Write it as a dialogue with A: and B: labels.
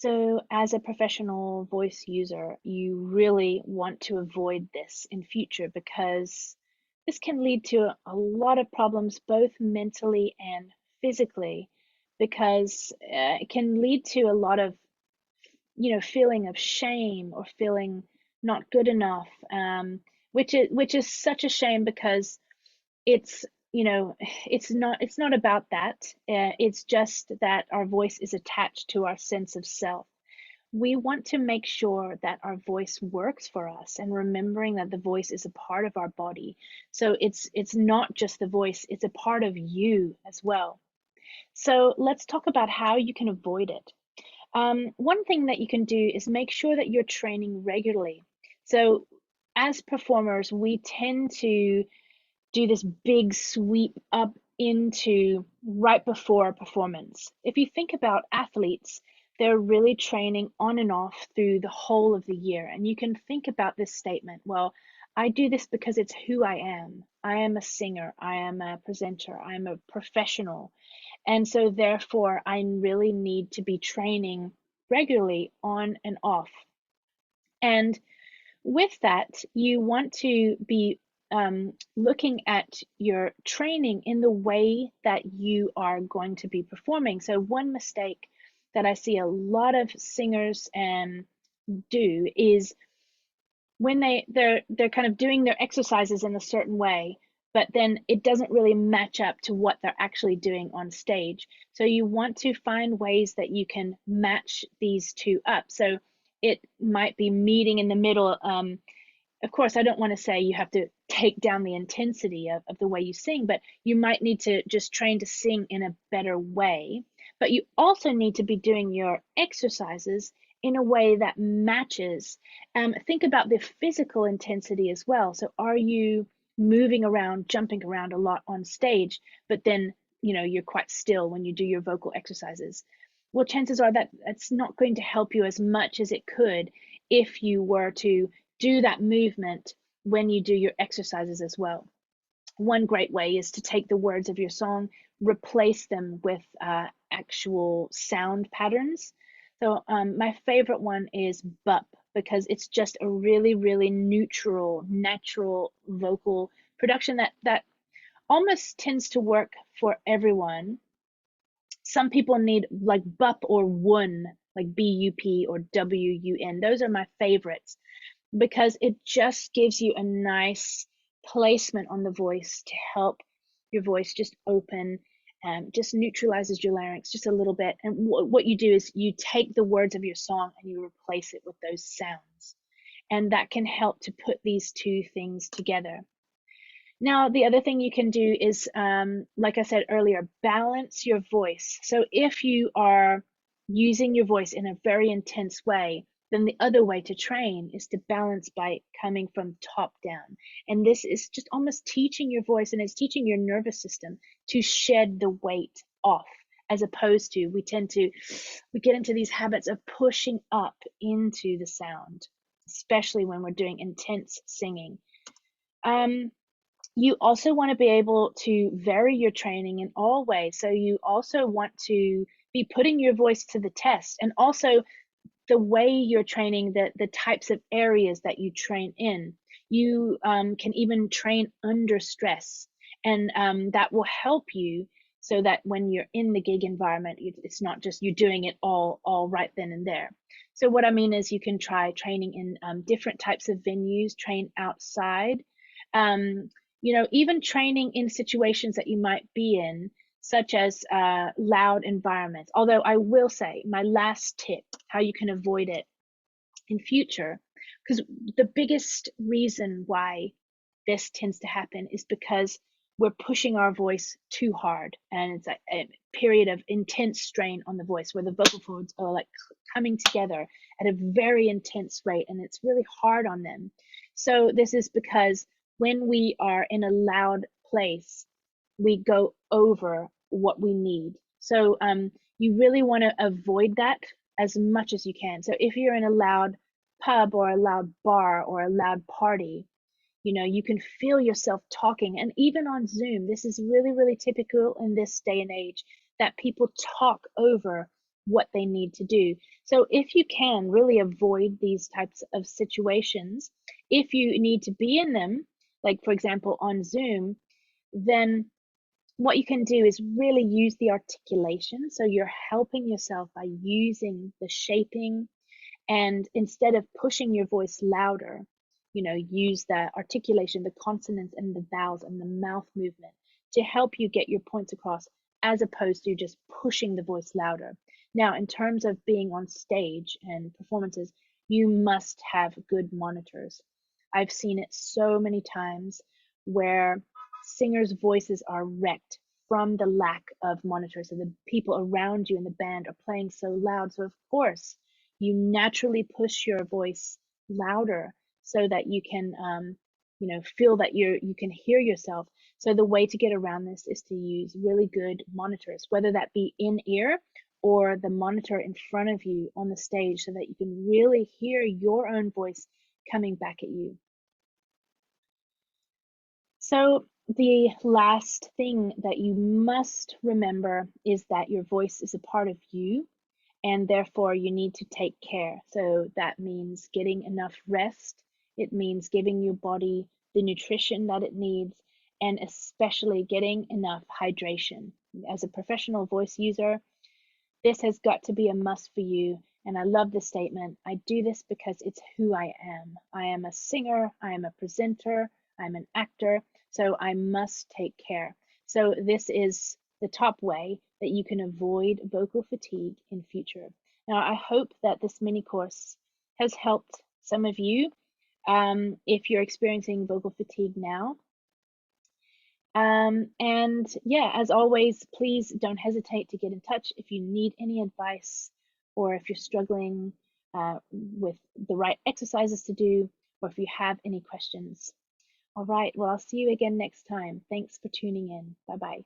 A: So, as a professional voice user, you really want to avoid this in future because this can lead to a lot of problems, both mentally and physically, because it can lead to a lot of, feeling of shame or feeling not good enough, which is such a shame because it's it's not about that. It's just that our voice is attached to our sense of self. We want to make sure that our voice works for us, and remembering that the voice is a part of our body. So it's not just the voice, it's a part of you as well. So let's talk about how you can avoid it. One thing that you can do is make sure that you're training regularly. So as performers, we tend to do this big sweep up into right before a performance. If you think about athletes, they're really training on and off through the whole of the year. And you can think about this statement, well, I do this because it's who I am. I am a singer, I am a presenter, I am a professional. And so therefore, I really need to be training regularly on and off. And with that, you want to be looking at your training in the way that you are going to be performing. So one mistake that I see a lot of singers do is when they're kind of doing their exercises in a certain way, but then it doesn't really match up to what they're actually doing on stage. So you want to find ways that you can match these two up. So it might be meeting in the middle. Of course, I don't want to say you have to take down the intensity of the way you sing, but you might need to just train to sing in a better way. But you also need to be doing your exercises in a way that matches. Think about the physical intensity as well. So, are you moving around, jumping around a lot on stage, but then you're quite still when you do your vocal exercises? Well, chances are that it's not going to help you as much as it could if you were to do that movement when you do your exercises as well. One great way is to take the words of your song, replace them with actual sound patterns. So my favorite one is bup, because it's just a really, really neutral, natural vocal production that almost tends to work for everyone. Some people need like bup or wun, like BUP or WUN. Those are my favorites because it just gives you a nice placement on the voice to help your voice just open and just neutralizes your larynx just a little bit. And what you do is you take the words of your song and you replace it with those sounds. And that can help to put these two things together. Now, the other thing you can do is, like I said earlier, balance your voice. So if you are using your voice in a very intense way, then the other way to train is to balance by coming from top down. And this is just almost teaching your voice, and it's teaching your nervous system to shed the weight off, as opposed to we get into these habits of pushing up into the sound, especially when we're doing intense singing. Um, you also want to be able to vary your training in all ways. So you also want to be putting your voice to the test, and also the way you're training, the types of areas that you train in. You can even train under stress, and that will help you so that when you're in the gig environment, it's not just you doing it all right then and there. So what I mean is you can try training in different types of venues, train outside, um, even training in situations that you might be in, such as loud environments. Although I will say, my last tip, how you can avoid it in future, because the biggest reason why this tends to happen is because we're pushing our voice too hard, and it's a period of intense strain on the voice where the vocal cords are like coming together at a very intense rate, and it's really hard on them. So this is because when we are in a loud place, we go over what we need. So you really want to avoid that as much as you can. So if you're in a loud pub or a loud bar or a loud party, you can feel yourself talking. And even on Zoom, this is really, really typical in this day and age, that people talk over what they need to do. So if you can really avoid these types of situations, if you need to be in them, like for example on Zoom, then what you can do is really use the articulation. So you're helping yourself by using the shaping, and instead of pushing your voice louder, use the articulation, the consonants and the vowels and the mouth movement to help you get your points across, as opposed to just pushing the voice louder. Now, in terms of being on stage and performances, you must have good monitors. I've seen it so many times where singers' voices are wrecked from the lack of monitors. So the people around you in the band are playing so loud. So, of course, you naturally push your voice louder so that you can feel that you can hear yourself. So the way to get around this is to use really good monitors, whether that be in ear or the monitor in front of you on the stage, so that you can really hear your own voice coming back at you. So the last thing that you must remember is that your voice is a part of you, and therefore you need to take care. So that means getting enough rest. It means giving your body the nutrition that it needs, and especially getting enough hydration. As a professional voice user, this has got to be a must for you. And I love this statement. I do this because it's who I am. I am a singer, I am a presenter, I'm an actor, so I must take care. So this is the top way that you can avoid vocal fatigue in future. Now, I hope that this mini course has helped some of you if you're experiencing vocal fatigue now. And yeah, as always, please don't hesitate to get in touch if you need any advice, or if you're struggling with the right exercises to do, or if you have any questions. All right, well, I'll see you again next time. Thanks for tuning in. Bye bye.